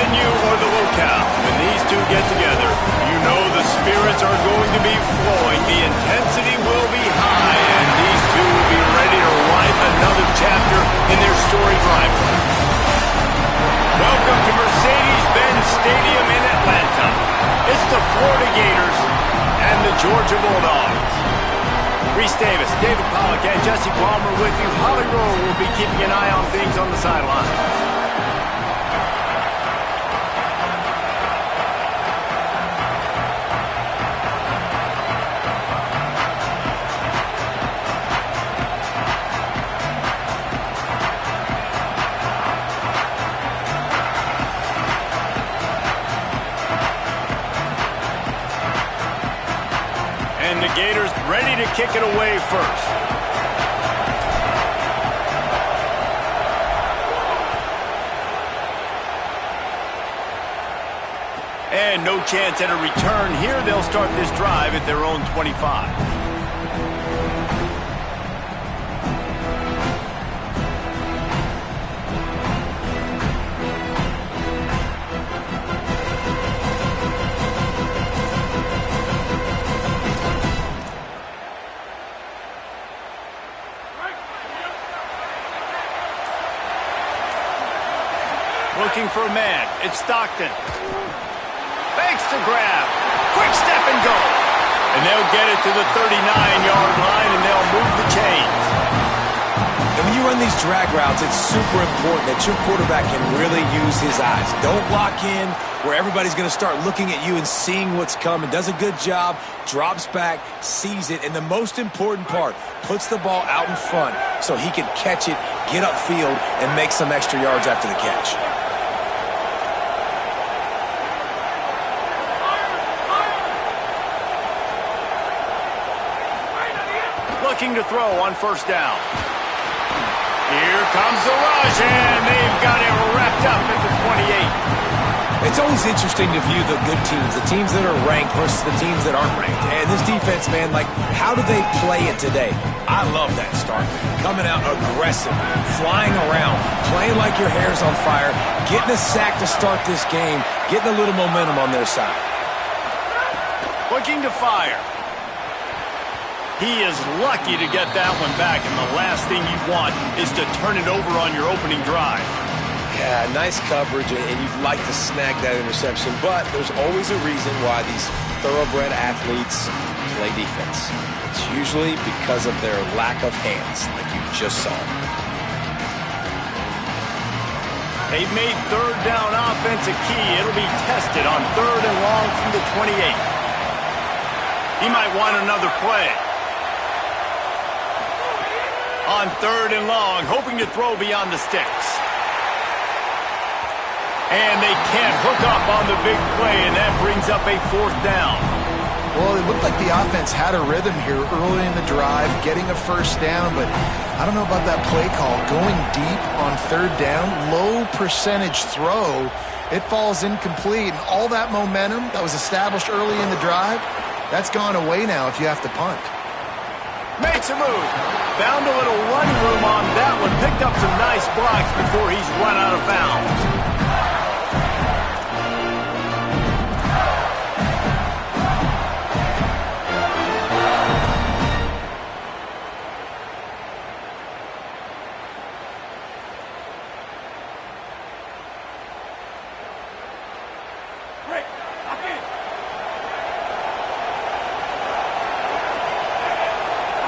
venue or the locale, when these two get together, you know the spirits are going to be flowing, the intensity will be high, and these two will be ready to write another chapter in their storied rivalry. Welcome to Mercedes-Benz Stadium in Atlanta. It's the Florida Gators and the Georgia Bulldogs. Reese Davis, David Pollack, and Jesse Palmer with you. Holly Rowe will be keeping an eye on things on the sideline. And the Gators ready to kick it away first. And no chance at a return here. They'll start this drive at their own 25. Looking for a man. It's Stockton. Fakes the grab. Quick step and go. And they'll get it to the 39-yard line, and they'll move the chains. And when you run these drag routes, it's super important that your quarterback can really use his eyes. Don't lock in where everybody's going to start looking at you and seeing what's coming. Does a good job, drops back, sees it, and the most important part, puts the ball out in front so he can catch it, get upfield, and make some extra yards after the catch. Looking to throw on first down. Here comes the rush, and they've got it wrapped up at the 28. It's always interesting to view the good teams, the teams that are ranked versus the teams that aren't ranked. And this defense, man, like, how do they play it today? I love that start. Coming out aggressive, flying around, playing like your hair's on fire, getting a sack to start this game, getting a little momentum on their side. Looking to fire. He is lucky to get that one back, and the last thing you want is to turn it over on your opening drive. Yeah, nice coverage, and you'd like to snag that interception, but there's always a reason why these thoroughbred athletes play defense. It's usually because of their lack of hands, like you just saw. They've made third down offense a key. It'll be tested on third and long from the 28. He might want another play. On third and long, hoping to throw beyond the sticks. And they can't hook up on the big play, and that brings up a fourth down. Well, it looked like the offense had a rhythm here early in the drive, getting a first down, but I don't know about that play call. Going deep on third down, low percentage throw, it falls incomplete, and all that momentum that was established early in the drive, that's gone away now if you have to punt. Makes a move. Found a little running room on that one. Picked up some nice blocks before he's run out of bounds.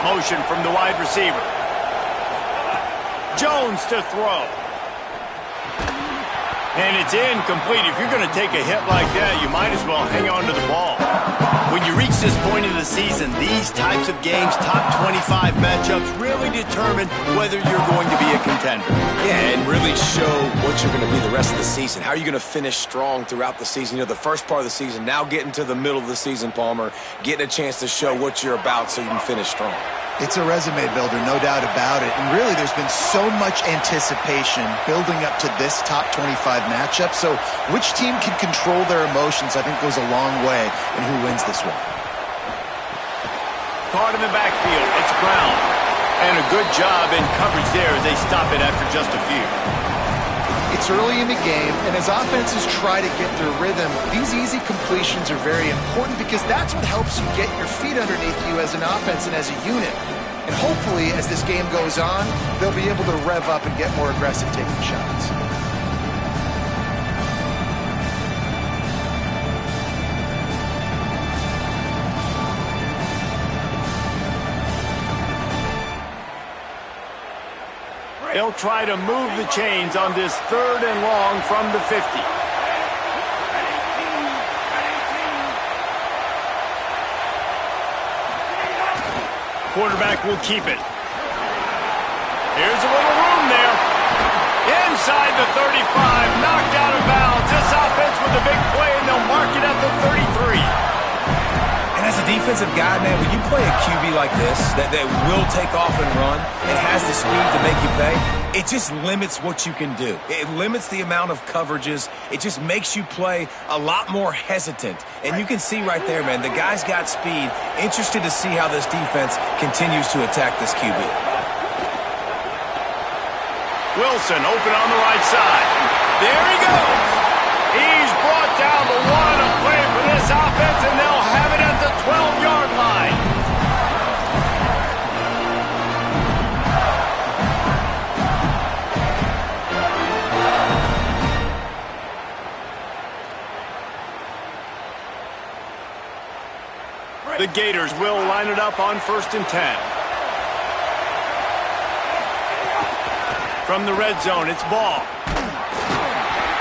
Motion from the wide receiver. Jones to throw. And it's incomplete. If you're going to take a hit like that, you might as well hang on to the ball. When you reach this point of the season, these types of games, top 25 matchups, really determine whether you're going to be a contender. Yeah, and really show what you're going to be the rest of the season. How are you going to finish strong throughout the season? You know, the first part of the season, now getting to the middle of the season, Palmer, getting a chance to show what you're about so you can finish strong. It's a resume builder, no doubt about it. And really, there's been so much anticipation building up to this top 25 matchup. So which team can control their emotions, I think, goes a long way in who wins this one. Caught in the backfield. It's Brown. And a good job in coverage there as they stop it after just a few. It's early in the game, and as offenses try to get their rhythm, these easy completions are very important because that's what helps you get your feet underneath you as an offense and as a unit. And hopefully, as this game goes on, they'll be able to rev up and get more aggressive taking shots. They'll try to move the chains on this 3rd and long from the 50. Quarterback will keep it. Here's a little room there. Inside the 35, knocked out of bounds. This offense with a big play, and they'll mark it at the 33. And as a defensive guy, man, when you play a QB like this that will take off and run and has the speed to make you pay, it just limits what you can do. It limits the amount of coverages. It just makes you play a lot more hesitant. And you can see right there, man, the guy's got speed. Interested to see how this defense continues to attack this QB. Wilson open on the right side. There he goes. He's brought down the 1, a play for this offense, and they'll have it at the 12-yard line. The Gators will line it up on 1st and 10. From the red zone, it's Ball.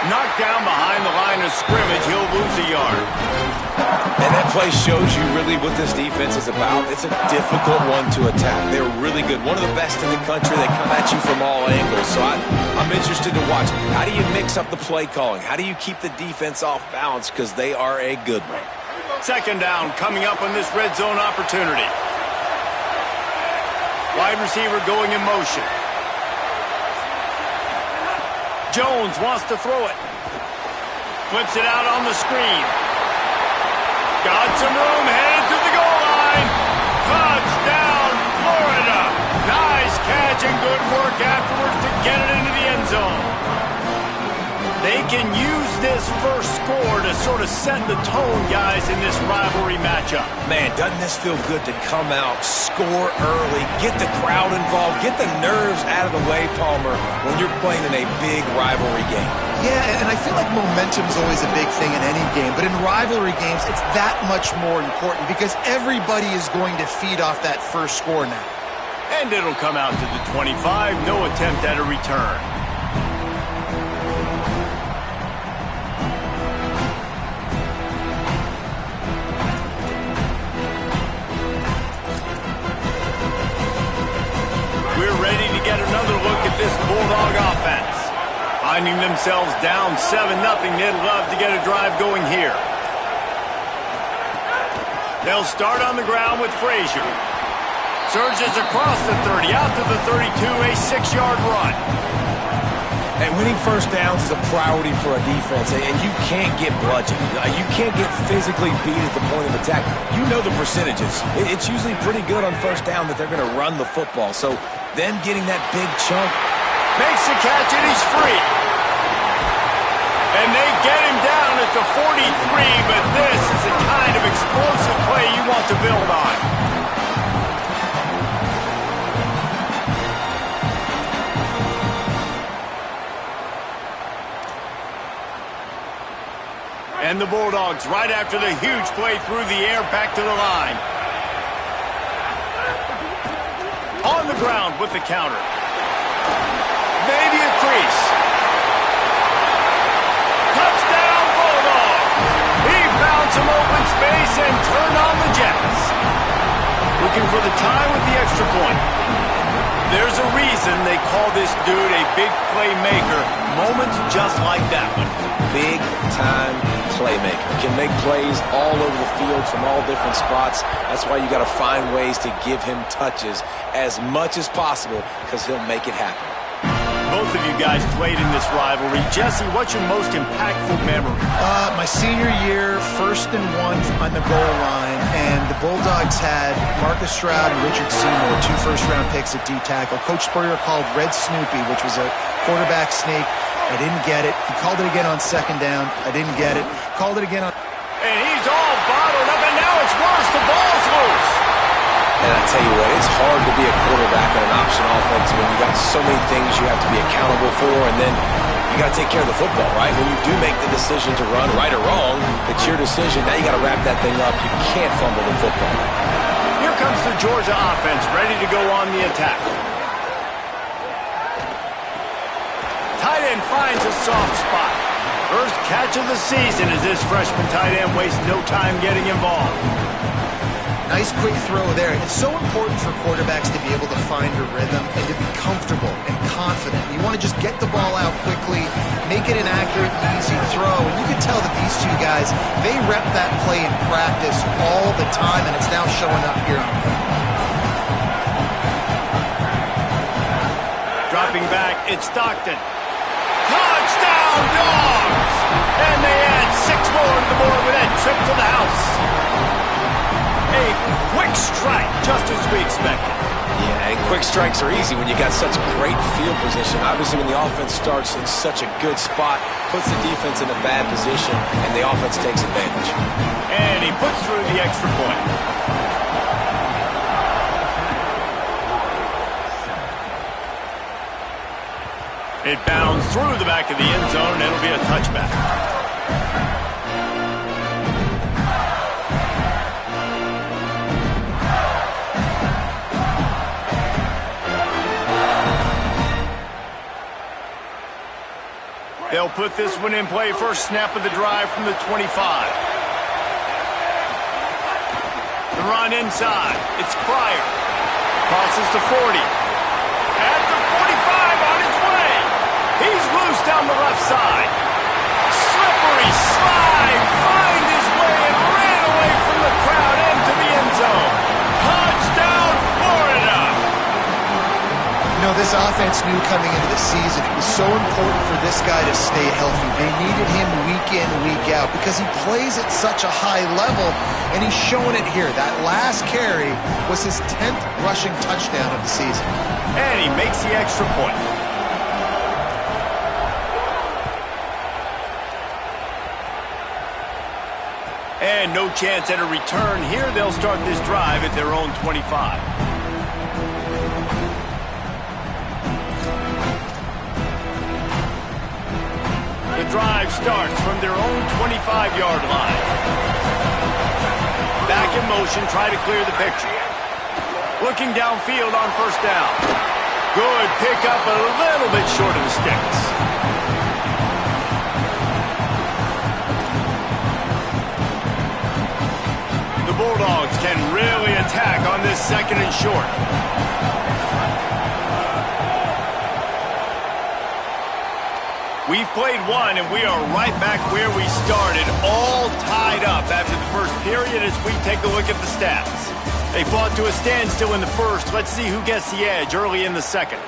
Knocked down behind the line of scrimmage. He'll lose a yard. And that play shows you really what this defense is about. It's a difficult one to attack. They're really good. One of the best in the country. They come at you from all angles. So I'm interested to watch. How do you mix up the play calling? How do you keep the defense off balance? Because they are a good one. 2nd down coming up on this red zone opportunity. Wide receiver going in motion. Jones wants to throw it. Flips it out on the screen. Got some room, headed to the goal line. Touchdown, Florida. Nice catch and good work afterwards to get it into the end zone. They can use this first score to sort of set the tone, guys, in this rivalry matchup. Man, doesn't this feel good to come out, score early, get the crowd involved, get the nerves out of the way, Palmer, when you're playing in a big rivalry game. Yeah, and I feel like momentum's always a big thing in any game, but in rivalry games, it's that much more important because everybody is going to feed off that first score now. And it'll come out to the 25, no attempt at a return. We're ready to get another look at this Bulldog offense. Finding themselves down 7-0, they'd love to get a drive going here. They'll start on the ground with Frazier. Surges across the 30, out to the 32, a 6-yard run. And winning first downs is a priority for a defense, and you can't get bludgeoned. You can't get physically beat at the point of attack. You know the percentages. It's usually pretty good on first down that they're going to run the football. So then getting that big chunk. Makes the catch, and he's free. And they get him down at the 43, but this is the kind of explosive play you want to build on. And the Bulldogs right after the huge play through the air back to the line. On the ground with the counter. Maybe a crease. Touchdown Bulldogs. He found some open space and turned on the Jets. Looking for the tie with the extra point. There's a reason they call this dude a big playmaker. Moments just like that one. Big time playmaker. Can make plays all over the field from all different spots. That's why you got to find ways to give him touches as much as possible because he'll make it happen. Both of you guys played in this rivalry. Jesse, what's your most impactful memory? My senior year, 1st and 1 on the goal line, and the Bulldogs had Marcus Stroud and Richard Seymour, 2 first-round picks at D-tackle. Coach Spurrier called Red Snoopy, which was a quarterback sneak. I didn't get it. He called it again on second down. I didn't get it. Called it again on... And he's all bottled up, and now it's worse. The ball's loose. And I tell you what, it's hard to be a quarterback in an option offense when you got so many things you have to be accountable for, and then you got to take care of the football, right? When you do make the decision to run, right or wrong, it's your decision. Now you got to wrap that thing up. You can't fumble the football now. Here comes the Georgia offense, ready to go on the attack. Tight end finds a soft spot. First catch of the season as this freshman tight end wastes no time getting involved. Nice quick throw there. It's so important for quarterbacks to be able to find a rhythm and to be comfortable and confident. You want to just get the ball out quickly, make it an accurate and easy throw. And you can tell that these two guys, they rep that play in practice all the time, and it's now showing up here on film. Dropping back, it's Stockton. Touchdown, Dogs! And they add 6 more to the board with that trip to the house. A quick strike, just as we expected. Yeah, and quick strikes are easy when you got such great field position. Obviously, when the offense starts in such a good spot, puts the defense in a bad position, and the offense takes advantage. And he puts through the extra point. It bounds through the back of the end zone, and it'll be a touchback. They'll put this one in play. First snap of the drive from the 25. The run inside. It's Pryor. Crosses the 40. At the 45 on his way. He's loose down the left side. Slippery slide. Find his way and ran away from the crowd into the end zone. Touchdown, Florida. You know, this offense knew coming into the season it was so important for this guy to stay healthy. They needed him week in, week out because he plays at such a high level, and he's showing it here. That last carry was his 10th rushing touchdown of the season. And he makes the extra point. And no chance at a return here. They'll start this drive at their own 25. The drive starts from their own 25-yard line. Back in motion, try to clear the picture. Looking downfield on first down. Good pickup, a little bit short of the sticks. The Bulldogs can really attack on this second and short. We've played one, and we are right back where we started, all tied up after the first period as we take a look at the stats. They fought to a standstill in the first. Let's see who gets the edge early in the second.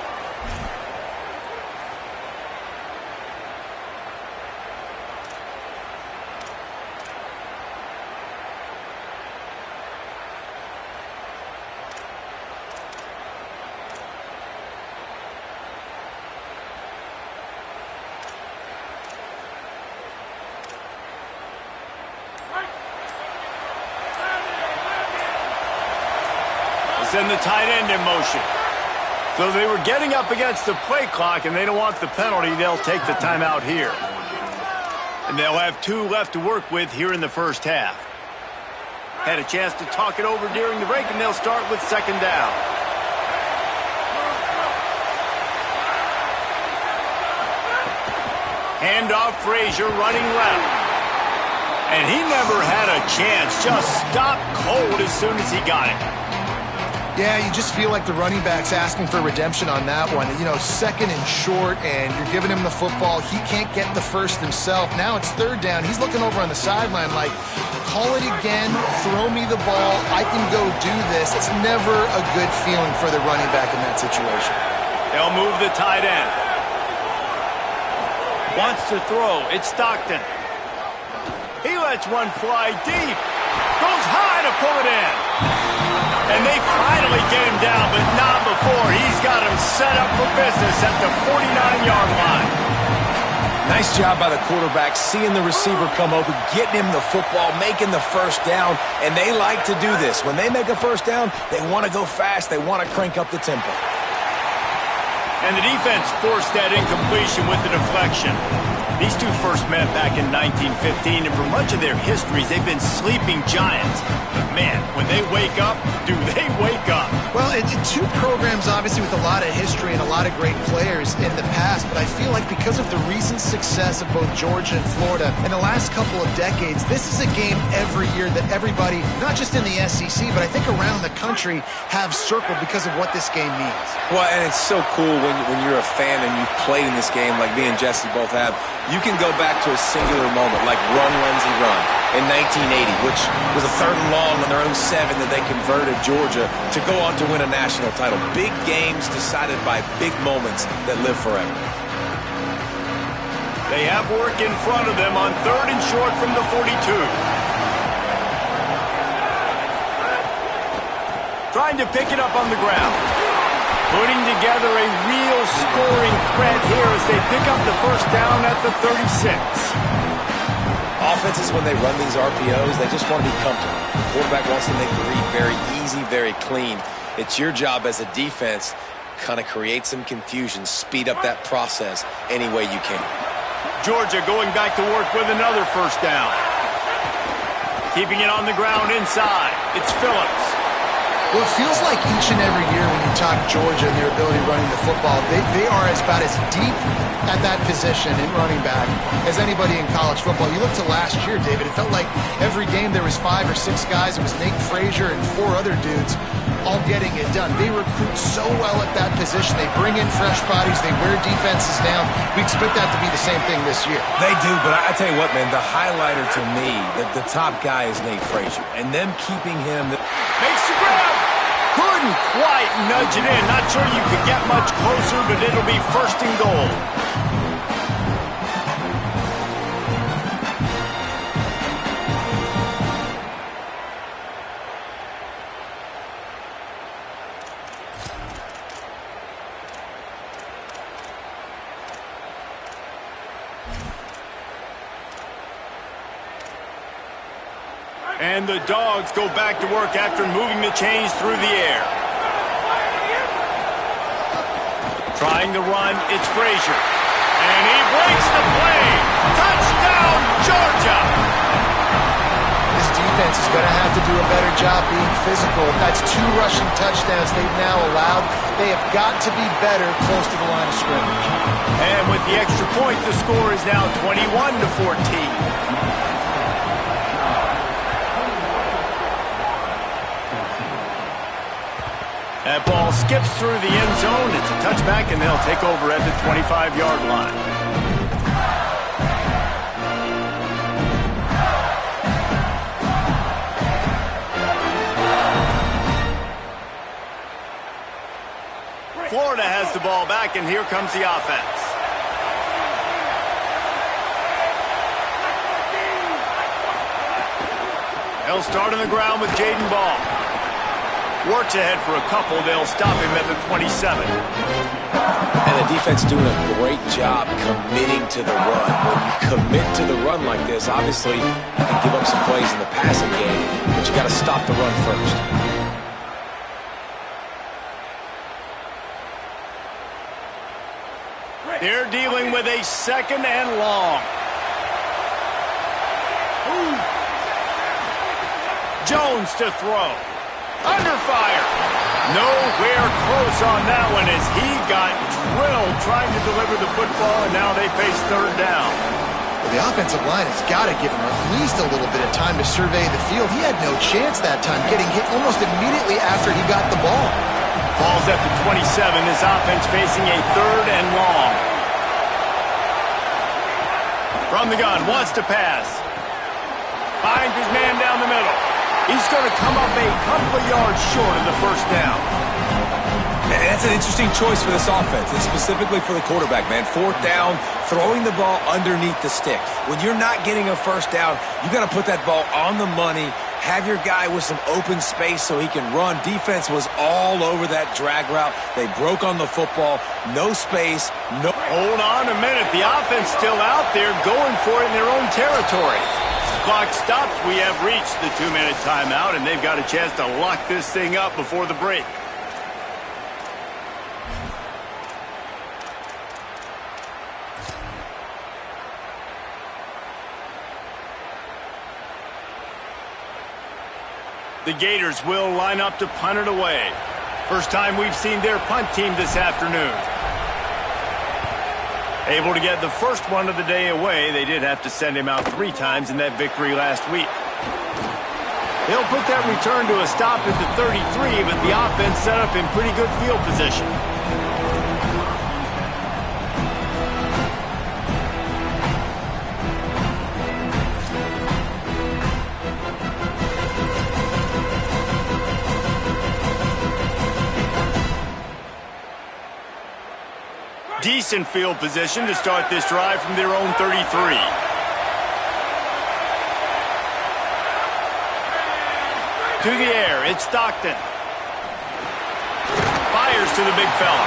Send the tight end in motion. So they were getting up against the play clock, and they don't want the penalty. They'll take the timeout here. And they'll have 2 left to work with here in the first half. Had a chance to talk it over during the break, and they'll start with second down. Handoff, Frazier running left. And he never had a chance. Just stopped cold as soon as he got it. Yeah, you just feel like the running back's asking for redemption on that one. You know, second and short, and you're giving him the football. He can't get the first himself. Now it's third down. He's looking over on the sideline like, call it again, throw me the ball, I can go do this. It's never a good feeling for the running back in that situation. They'll move the tight end. Wants to throw. It's Stockton. He lets one fly deep. Goes high to pull it in. And they finally get him down, but not before. He's got him set up for business at the 49-yard line. Nice job by the quarterback, seeing the receiver come open, getting him the football, making the first down, and they like to do this. When they make a first down, they want to go fast. They want to crank up the tempo. And the defense forced that incompletion with the deflection. These two first met back in 1915, and for much of their histories, they've been sleeping giants. But man, when they wake up, do they wake up? Well, two programs, obviously, with a lot of history and a lot of great players in the past, but I feel like because of the recent success of both Georgia and Florida in the last couple of decades, this is a game every year that everybody, not just in the SEC, but I think around the country, have circled because of what this game means. Well, and it's so cool when you're a fan and you've played in this game like me and Jesse both have. You can go back to a singular moment like Run, Lindsey, Run in 1980, which was a 3rd and long on their own 7 that they converted Georgia to go on to win a national title. Big games decided by big moments that live forever. They have work in front of them on 3rd and short from the 42. Trying to pick it up on the ground. Putting together a real scoring threat here as they pick up the first down at the 36. Offenses, when they run these RPOs, they just want to be comfortable. The quarterback wants to make the read very easy, very clean. It's your job as a defense, kind of create some confusion, speed up that process any way you can. Georgia going back to work with another first down. Keeping it on the ground inside. It's Phillips. Well, it feels like each and every year when you talk Georgia and their ability running the football, they are about as deep at that position in running back as anybody in college football. You look to last year, David, it felt like every game there was 5 or 6 guys. It was Nate Frazier and 4 other dudes all getting it done. They recruit so well at that position. They bring in fresh bodies. They wear defenses down. We expect that to be the same thing this year. They do, but I tell you what, man, the highlighter to me, the top guy is Nate Frazier. And them keeping him... Makes the grab. Couldn't quite nudge it in. Not sure you could get much closer, but it'll be 1st and goal. And the Dogs go back to work after moving the chains through the air. Trying to run, it's Frazier. And he breaks the play. Touchdown, Georgia! This defense is going to have to do a better job being physical. That's 2 rushing touchdowns they've now allowed. They have got to be better close to the line of scrimmage. And with the extra point, the score is now 21-14. That ball skips through the end zone. It's a touchback, and they'll take over at the 25-yard line. Florida has the ball back, and here comes the offense. They'll start on the ground with Jaden Ball. Works ahead for a couple. They'll stop him at the 27. And the defense doing a great job committing to the run. When you commit to the run like this, obviously you can give up some plays in the passing game, but you got to stop the run first. They're dealing with a 2nd and long. Jones to throw. Under fire. Nowhere close on that one as he got drilled trying to deliver the football, and now they face 3rd down. Well, the offensive line has got to give him at least a little bit of time to survey the field. He had no chance that time, getting hit almost immediately after he got the ball. Ball's at the 27. This offense facing a 3rd and long. From the gun, wants to pass. Finds his man down the middle. He's going to come up a couple of yards short of the first down. And that's an interesting choice for this offense, and specifically for the quarterback, man. 4th down, throwing the ball underneath the stick. When you're not getting a first down, you got to put that ball on the money, have your guy with some open space so he can run. Defense was all over that drag route. They broke on the football, no space, no... Hold on a minute. The offense still out there going for it in their own territory. Clock stops. We have reached the 2-minute timeout, and they've got a chance to lock this thing up before the break. The Gators will line up to punt it away. First time we've seen their punt team this afternoon. Able to get the first one of the day away. They did have to send him out 3 times in that victory last week. They'll put that return to a stop at the 33, but the offense set up in pretty good field position. Decent field position to start this drive from their own 33. To the air, it's Stockton. Fires to the big fella.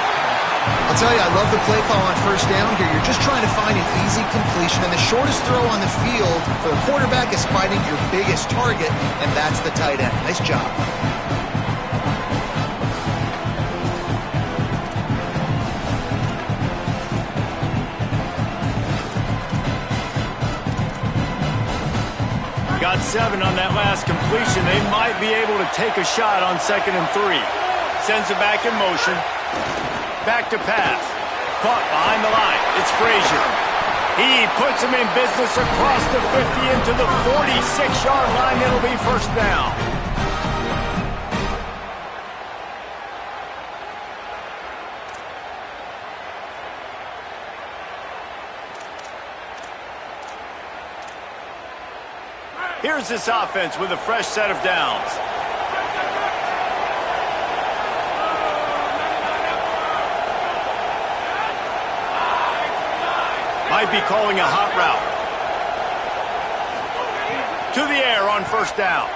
I'll tell you, I love the play call on first down here. You're just trying to find an easy completion, and the shortest throw on the field for the quarterback is finding your biggest target, and that's the tight end. Nice job. Got 7 on that last completion. They might be able to take a shot on 2nd and 3. Sends it back in motion. Back to pass. Caught behind the line. It's Frazier. He puts him in business across the 50 into the 46-yard line. It'll be first down. Here's this offense with a fresh set of downs. Might be calling a hot route. To the air on first down.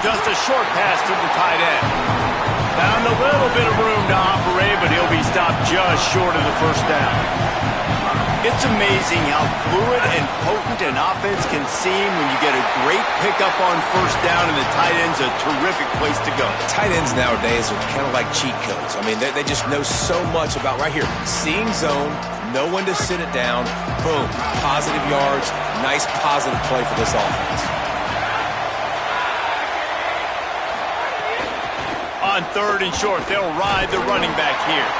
Just a short pass to the tight end. Found a little bit of room to operate, but he'll be stopped just short of the first down. It's amazing how fluid and potent an offense can seem when you get a great pickup on first down, and the tight end's a terrific place to go. Tight ends nowadays are kind of like cheat codes. I mean, they just know so much about right here. Seeing zone, know when to sit it down, boom, positive yards, nice positive play for this offense. On 3rd and short, they'll ride the running back here.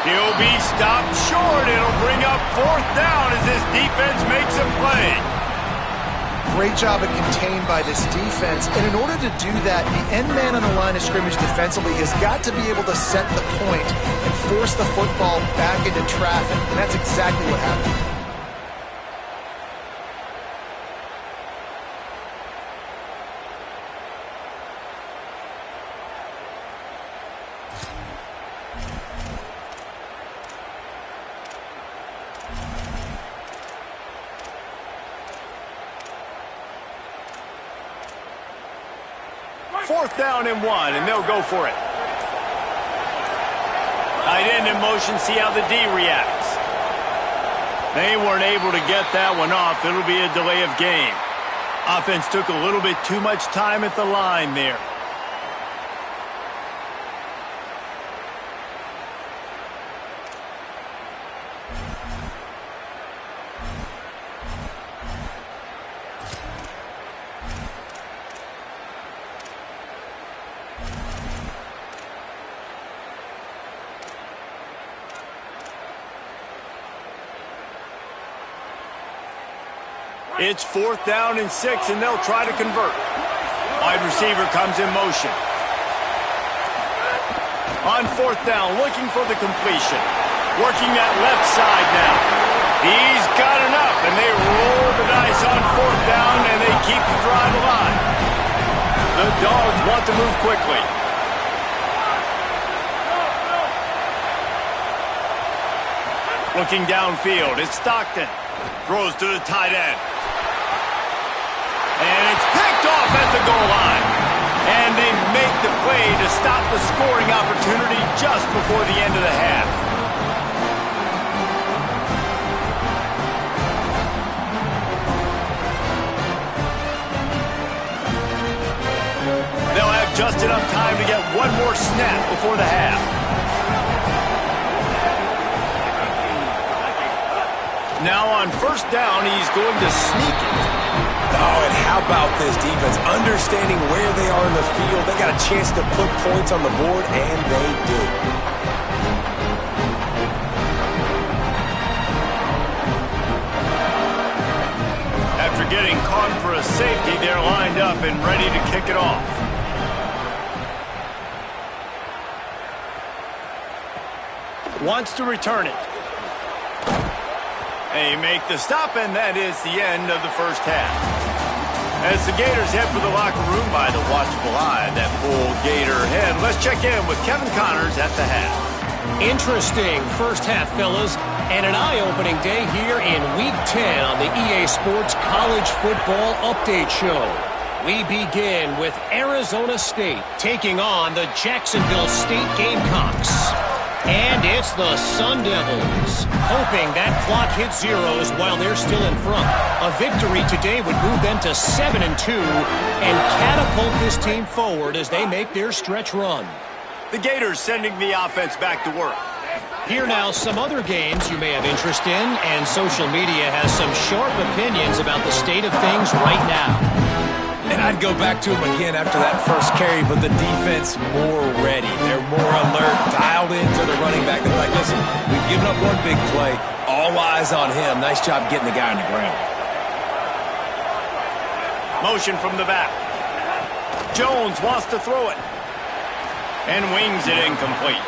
He'll be stopped short. It'll bring up 4th down as this defense makes a play. Great job at contained by this defense. And in order to do that, the end man on the line of scrimmage defensively has got to be able to set the point and force the football back into traffic. And that's exactly what happened. Fourth down and 1, and they'll go for it. Tight end in motion, see how the D reacts. They weren't able to get that one off. It'll be a delay of game. Offense took a little bit too much time at the line there. It's 4th down and 6, and they'll try to convert. Wide receiver comes in motion. On 4th down, looking for the completion. Working that left side now. He's got enough, and they roll the dice on 4th down, and they keep the drive alive. The Dogs want to move quickly. Looking downfield, it's Stockton. Throws to the tight end. And it's picked off at the goal line. And they make the play to stop the scoring opportunity just before the end of the half. just enough time to get one more snap before the half. Now on first down, he's going to sneak it. Oh, and how about this defense? Understanding where they are in the field. They got a chance to put points on the board, and they do. After getting caught for a safety, they're lined up and ready to kick it off. Wants to return it. They make the stop, and that is the end of the first half. As the Gators head for the locker room by the watchful eye, that full Gator head, let's check in with Kevin Connors at the half. Interesting first half, fellas, and an eye-opening day here in Week 10 on the EA Sports College Football Update Show. We begin with Arizona State taking on the Jacksonville State Gamecocks. And it's the Sun Devils, hoping that clock hits zeros while they're still in front. A victory today would move them to 7-2 and catapult this team forward as they make their stretch run. The Gators sending the offense back to work. Here now some other games you may have interest in, and social media has some sharp opinions about the state of things right now. And I'd go back to him again after that first carry, but the defense more ready. They're more alert, dialed into the running back. They're like, listen, we've given up one big play. All eyes on him. Nice job getting the guy on the ground. Motion from the back. Jones wants to throw it. And wings it incomplete.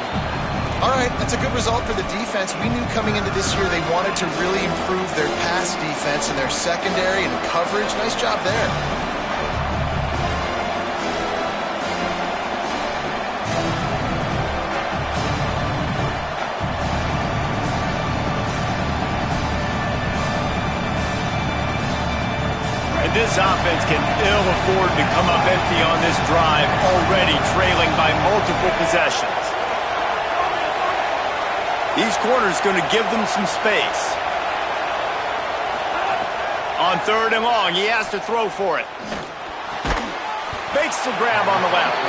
All right, that's a good result for the defense. We knew coming into this year they wanted to really improve their pass defense and their secondary and coverage. Nice job there. This offense can ill afford to come up empty on this drive, already trailing by multiple possessions. These corners going to give them some space. On third and long, he has to throw for it. Makes the grab on the left.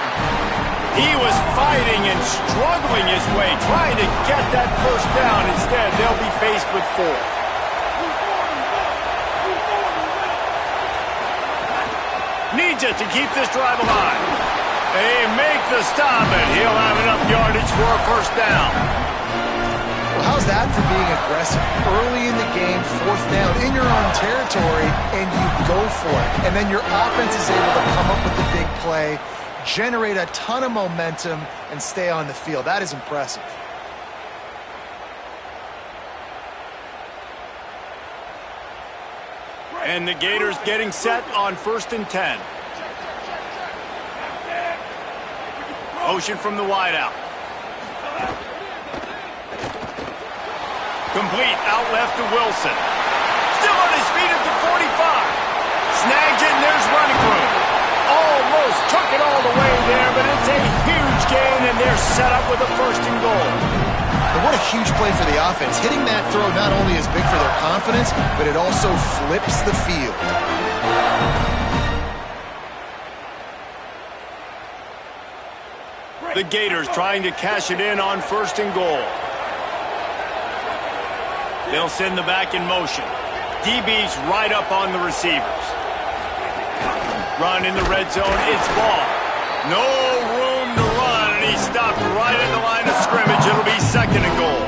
He was fighting and struggling his way, trying to get that first down. Instead, they'll be faced with 4. Needs it to keep this drive alive. They make the stop, and he'll have enough yardage for a first down. Well, how's that for being aggressive? Early in the game, 4th down, in your own territory, and you go for it. And then your offense is able to come up with the big play, generate a ton of momentum, and stay on the field. That is impressive. And the Gators getting set on 1st and 10. Motion from the wideout. Complete out left to Wilson. Still on his feet at the 45. Snags it, and there's running room. Almost took it all the way there, but it's a huge gain, and they're set up with a 1st and goal. And what a huge play for the offense. Hitting that throw not only is big for their confidence, but it also flips the field. The Gators trying to cash it in on 1st and goal. They'll send the back in motion. DB's right up on the receivers. Run in the red zone. It's ball. No room to run, and he stopped right at the line of scrimmage. It'll be 2nd and goal.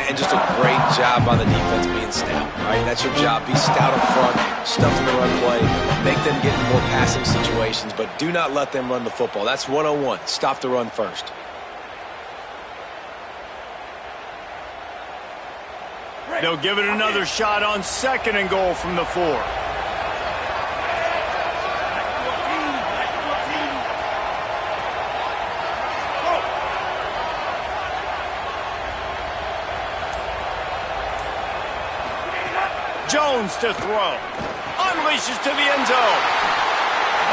And just a great job by the defense being stout, right? That's your job. Be stout up front, stuff in the run play, make them get in more passing situations, but do not let them run the football. That's 101. Stop the run first. They'll give it another shot on 2nd and goal from the 4. Jones to throw. Unleashes to the end zone.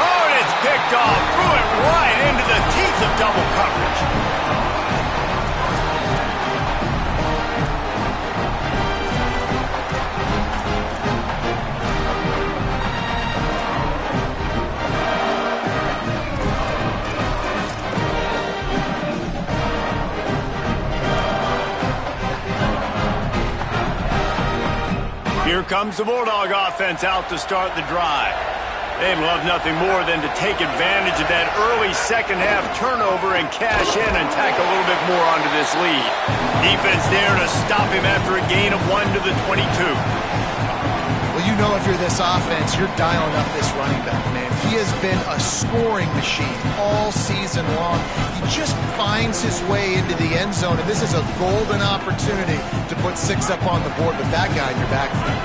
Oh, and it's picked off. Threw it right into the teeth of double coverage. Here comes the Bulldog offense out to start the drive. They'd love nothing more than to take advantage of that early second-half turnover and cash in and tack a little bit more onto this lead. Defense there to stop him after a gain of 1 to the 22. Well, you know if you're this offense, you're dialing up this running back, man. He has been a scoring machine all season long. He just finds his way into the end zone, and this is a golden opportunity to put 6 up on the board with that guy in your backfield.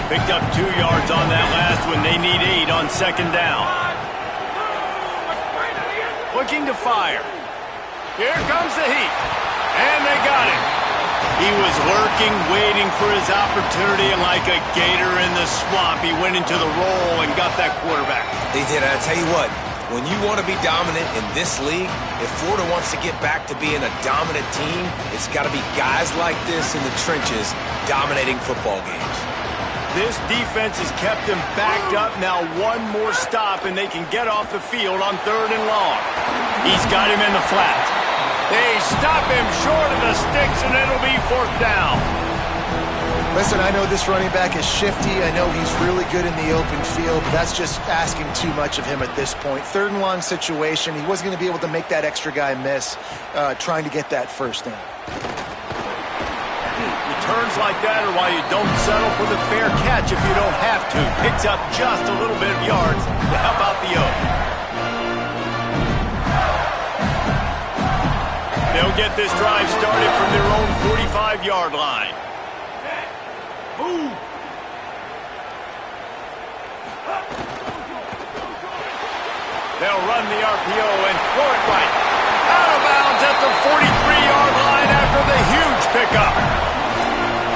Picked up 2 yards on that last one. They need 8 on second down. Looking to fire. Here comes the heat. And they got it. He was lurking, waiting for his opportunity, and like a gator in the swamp, he went into the roll and got that quarterback. He did. I tell you what, when you want to be dominant in this league, if Florida wants to get back to being a dominant team, it's got to be guys like this in the trenches dominating football games. This defense has kept him backed up. Now one more stop, and they can get off the field on 3rd and long. He's got him in the flat. They stop him short of the sticks, and it'll be 4th down. Listen, I know this running back is shifty. I know he's really good in the open field, but that's just asking too much of him at this point. 3rd and long situation. He wasn't going to be able to make that extra guy miss trying to get that 1st down. Returns like that are why you don't settle for the fair catch if you don't have to. Picks up just a little bit of yards to help out the O. They'll get this drive started from their own 45-yard line. They'll run the RPO and throw it right. Out of bounds at the 43-yard line after the huge pickup.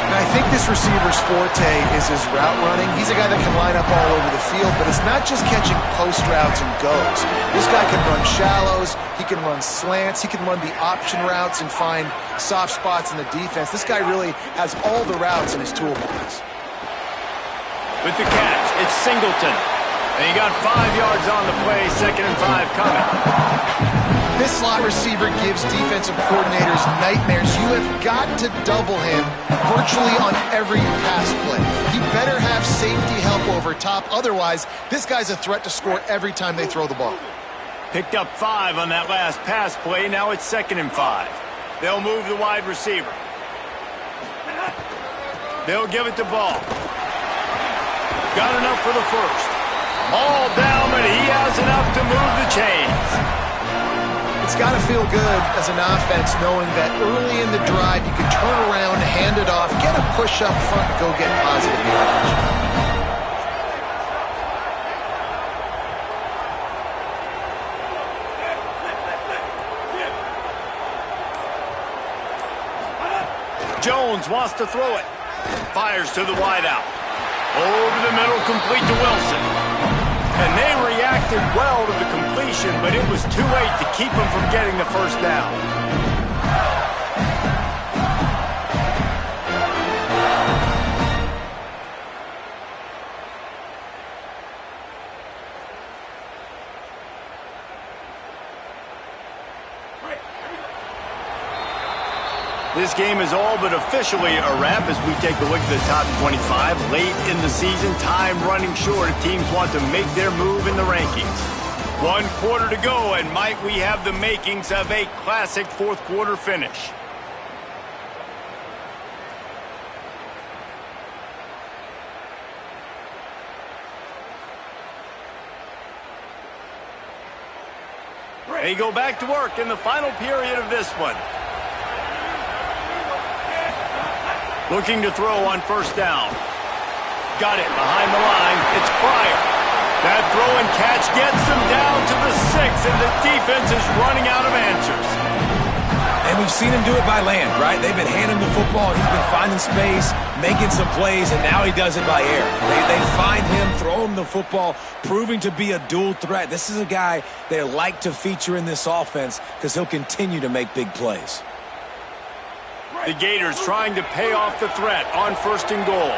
And I think this receiver's forte is his route running. He's a guy that can line up all over the field, but it's not just catching post routes and goes. This guy can run shallows, he can run slants, he can run the option routes and find soft spots in the defense. This guy really has all the routes in his toolbox. With the catch, it's Singleton. And he got 5 yards on the play, 2nd and 5 coming. This slot receiver gives defensive coordinators nightmares. You have got to double him virtually on every pass play. He better have safety help over top. Otherwise, this guy's a threat to score every time they throw the ball. Picked up 5 on that last pass play. Now it's 2nd and 5. They'll move the wide receiver. They'll give it to Ball. Got enough for the 1st. All down, but he has enough to move the chains. It's got to feel good as an offense knowing that early in the drive you can turn around, hand it off, get a push up front, and go get positive yardage. Jones wants to throw it. Fires to the wideout. Over the middle, complete to Wilson. And they reacted well to the completion, but it was too late to keep them from getting the 1st down. This game is all but officially a wrap as we take a look at the top 25. Late in the season, time running short. Teams want to make their move in the rankings. 1 quarter to go, and might we have the makings of a classic 4th quarter finish. They go back to work in the final period of this one. Looking to throw on 1st down. Got it behind the line. It's Pryor. That throw and catch gets them down to the 6, and the defense is running out of answers. And we've seen him do it by land, right? They've been handing him the football. He's been finding space, making some plays, and now he does it by air. They find him, throw him the football, proving to be a dual threat. This is a guy they like to feature in this offense because he'll continue to make big plays. The Gators trying to pay off the threat on 1st and goal.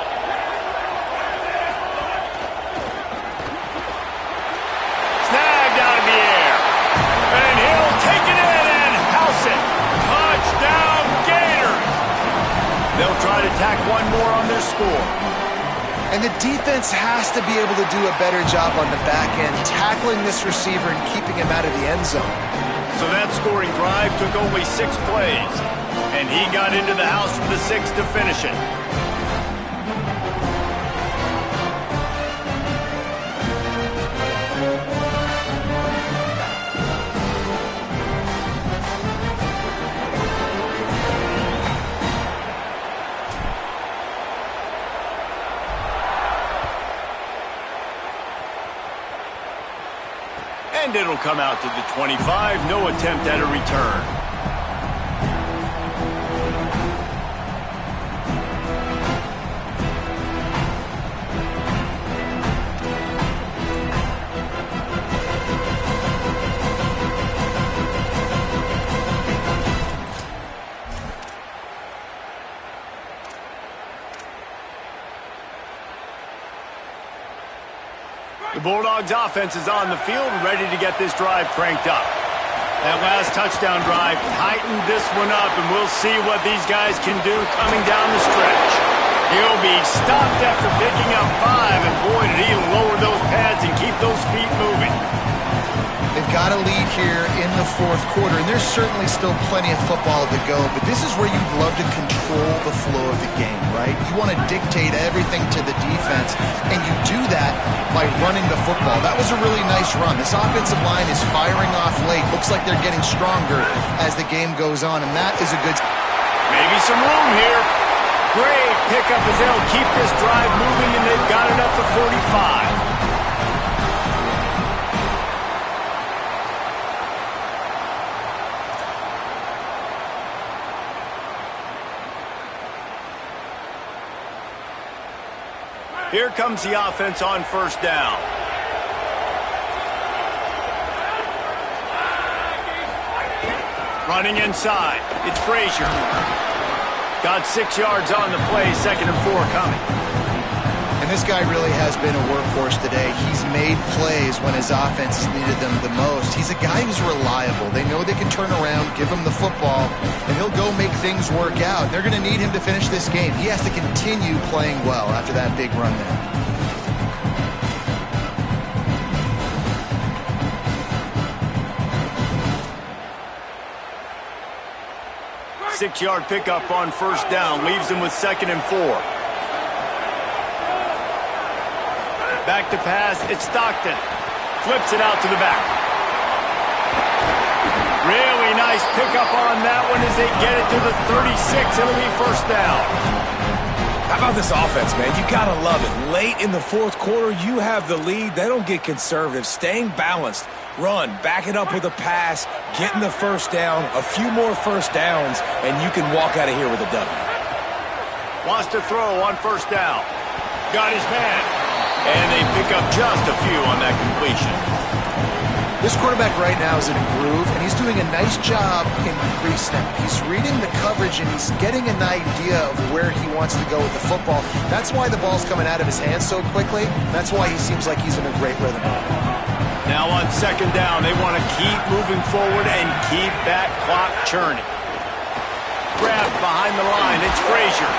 Snagged out of the air. And he'll take it in and house it. Touchdown, Gators! They'll try to tack one more on their score. And the defense has to be able to do a better job on the back end, tackling this receiver and keeping him out of the end zone. So that scoring drive took only 6 plays, and he got into the house for the 6th to finish it. And it'll come out to the 25. No attempt at a return. The Bulldogs offense is on the field, ready to get this drive cranked up. That last touchdown drive tightened this one up, and we'll see what these guys can do coming down the stretch. He'll be stopped after picking up 5, and boy, did he lower those pads and keep those feet moving. They've got a lead here in the 4th quarter, and there's certainly still plenty of football to go, but this is where you'd love to control the flow of the game, right? You want to dictate everything to the defense, and you do that by running the football. That was a really nice run. This offensive line is firing off late. Looks like they're getting stronger as the game goes on, and that is a good... Maybe some room here. Great pickup as they'll keep this drive moving, and they've got it up to 45. Here comes the offense on 1st down. Running inside. It's Frazier. Got 6 yards on the play, 2nd and 4 coming. And this guy really has been a workhorse today. He's made plays when his offense has needed them the most. He's a guy who's reliable. They know they can turn around, give him the football, and he'll go make things work out. They're going to need him to finish this game. He has to continue playing well after that big run there. Six-yard pickup on 1st down leaves him with 2nd and 4. Back to pass, it's Stockton. Flips it out to the back. Really nice pickup on that one as they get it to the 36. It'll be 1st down. How about this offense, man? You got to love it. Late in the 4th quarter, you have the lead. They don't get conservative. Staying balanced. Run, back it up with a pass, getting the 1st down, a few more 1st downs, and you can walk out of here with a W. Wants to throw on 1st down. Got his man. And they pick up just a few on that completion. This quarterback right now is in a groove, and he's doing a nice job in pre-snap. He's reading the coverage, and he's getting an idea of where he wants to go with the football. That's why the ball's coming out of his hands so quickly. That's why he seems like he's in a great rhythm. Now on 2nd down, they want to keep moving forward and keep that clock churning. Grabbed behind the line, it's Frazier.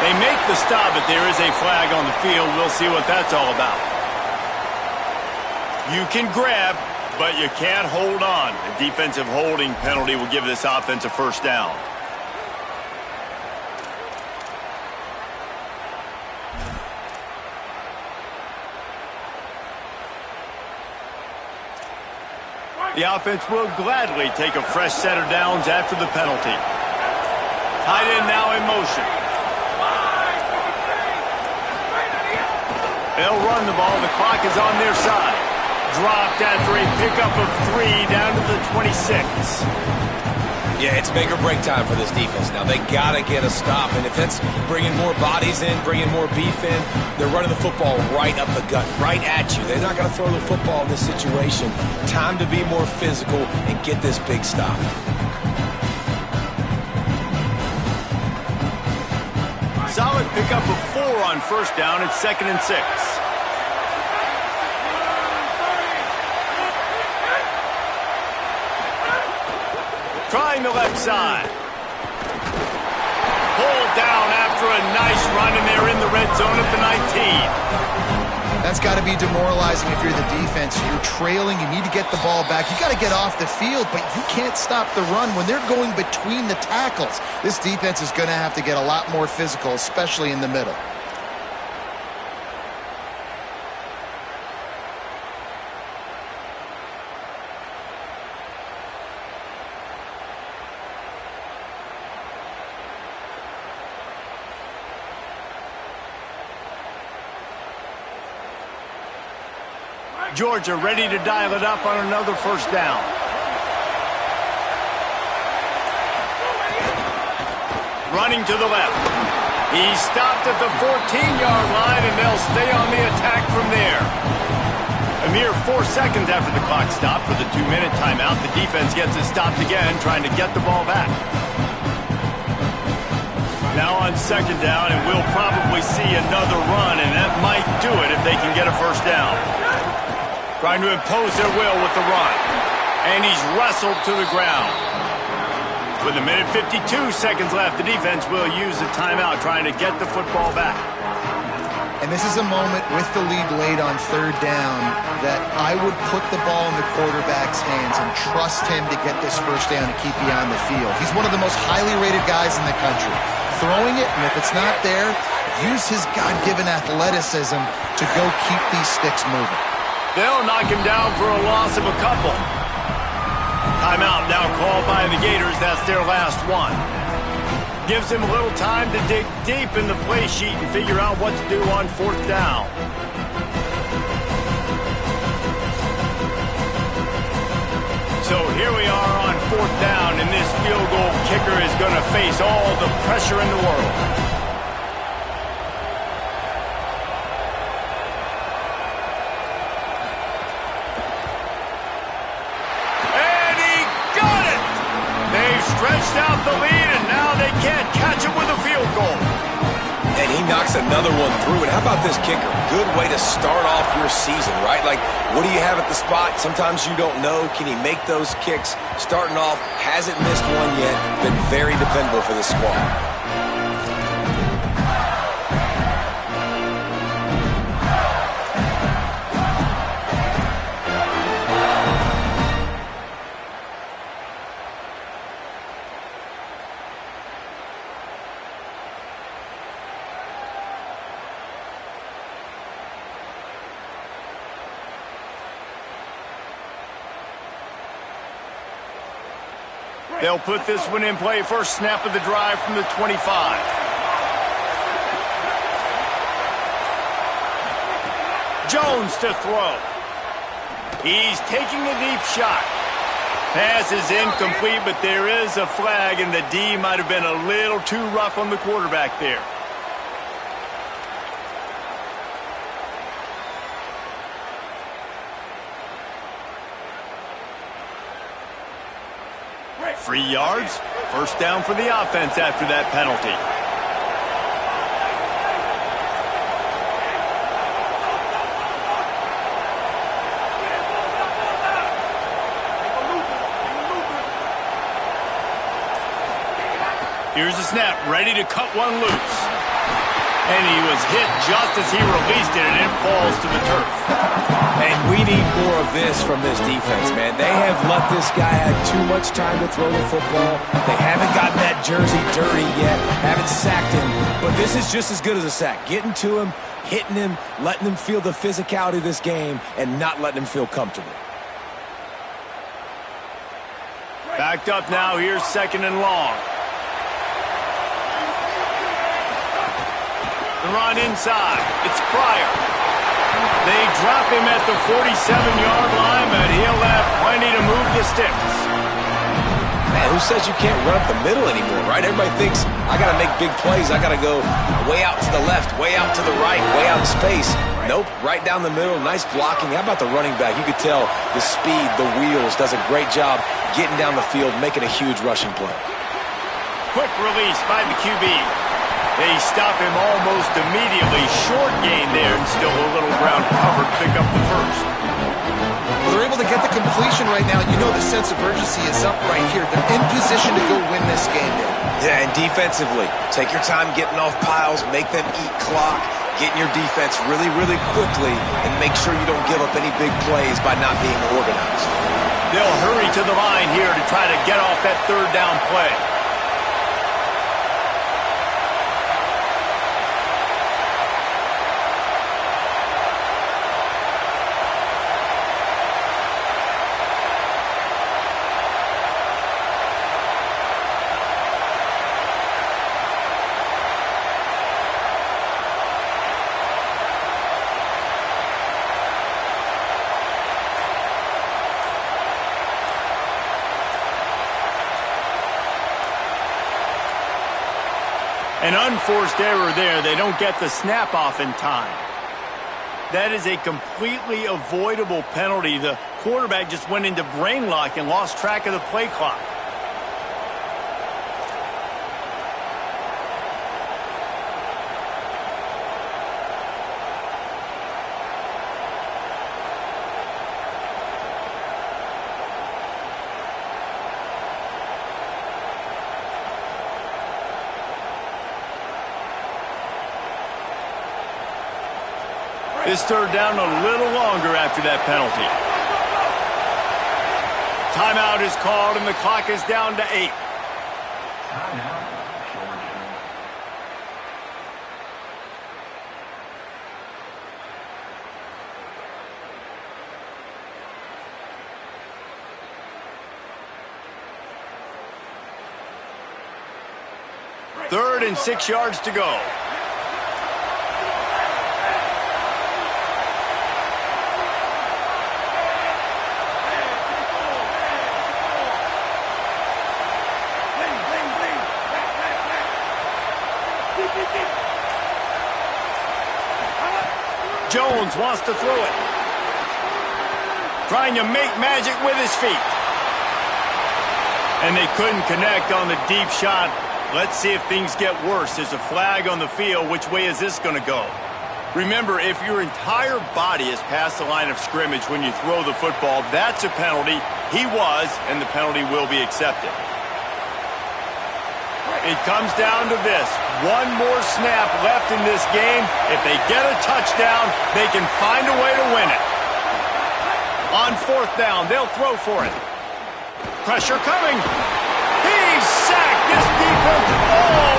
They make the stop, but there is a flag on the field. We'll see what that's all about. You can grab, but you can't hold on. A defensive holding penalty will give this offense a 1st down. The offense will gladly take a fresh set of downs after the penalty. Tight end now in motion. They'll run the ball. The clock is on their side. Dropped after a pickup of 3 down to the 26. Yeah, it's make or break time for this defense. Now, they got to get a stop, and if that's bringing more bodies in, bringing more beef in, they're running the football right up the gut, right at you. They're not going to throw the football in this situation. Time to be more physical and get this big stop. Solid pickup of 4 on 1st down. It's 2nd and 6. Trying the left side. Pulled down after a nice run, and they're in the red zone at the 19. That's got to be demoralizing if you're the defense. You're trailing. You need to get the ball back. You got to get off the field, but you can't stop the run when they're going between the tackles. This defense is going to have to get a lot more physical, especially in the middle. Georgia ready to dial it up on another first down. Running to the left. He stopped at the 14-yard line, and they'll stay on the attack from there. A mere 4 seconds after the clock stopped for the 2-minute timeout, the defense gets it stopped again, trying to get the ball back. Now on second down, and we'll probably see another run, and that might do it if they can get a first down. Trying to impose their will with the run. And he's wrestled to the ground. With a minute 52 seconds left, the defense will use a timeout trying to get the football back. And this is a moment with the lead late on third down that I would put the ball in the quarterback's hands and trust him to get this first down and keep you on the field. He's one of the most highly rated guys in the country. Throwing it, and if it's not there, use his God-given athleticism to go keep these sticks moving. They'll knock him down for a loss of a couple. Timeout now called by the Gators. That's their last one. Gives him a little time to dig deep in the play sheet and figure out what to do on fourth down. So here we are on fourth down, and this field goal kicker is going to face all the pressure in the world. Stretched out the lead, and now they can't catch him with a field goal. And he knocks another one through. And how about this kicker? Good way to start off your season, right? Like, what do you have at the spot? Sometimes you don't know. Can he make those kicks? Starting off, hasn't missed one yet. Been very dependable for this squad. They'll put this one in play. First snap of the drive from the 25. Jones to throw. He's taking a deep shot. Pass is incomplete, but there is a flag, and the D might have been a little too rough on the quarterback there. Free yards, first down for the offense after that penalty. Here's the snap, ready to cut one loose. And he was hit just as he released it, and it falls to the turf. And we need more of this from this defense, man. They have let this guy have too much time to throw the football. They haven't gotten that jersey dirty yet, haven't sacked him. But this is just as good as a sack. Getting to him, hitting him, letting him feel the physicality of this game, and not letting him feel comfortable. Backed up now, here's second and long. The run inside. It's Pryor. They drop him at the 47-yard line, but he'll have plenty to move the sticks. Man, who says you can't run up the middle anymore, right? Everybody thinks, I got to make big plays. I got to go way out to the left, way out to the right, way out in space. Nope, right down the middle. Nice blocking. How about the running back? You could tell the speed, the wheels, does a great job getting down the field, making a huge rushing play. Quick release by the QB. They stop him almost immediately. Short gain there, and still a little ground covered. Pick up the first. Well, they're able to get the completion right now. You know the sense of urgency is up right here. They're in position to go win this game there. Yeah, and defensively, take your time getting off piles, make them eat clock, Get in your defense really, really quickly and make sure you don't give up any big plays by not being organized. They'll hurry to the line here to try to get off that third down play. An unforced error there. They don't get the snap off in time. That is a completely avoidable penalty. The quarterback just went into brain lock and lost track of the play clock. This third down a little longer after that penalty. Timeout is called and the clock is down to 8. Third and 6 yards to go. Jones wants to throw it. Trying to make magic with his feet. And they couldn't connect on the deep shot. Let's see if things get worse. There's a flag on the field. Which way is this going to go? Remember, if your entire body is past the line of scrimmage when you throw the football, that's a penalty. He was, and the penalty will be accepted. It comes down to this. One more snap left in this game. If they get a touchdown, they can find a way to win it. On fourth down, they'll throw for it. Pressure coming. He's sacked. This defense all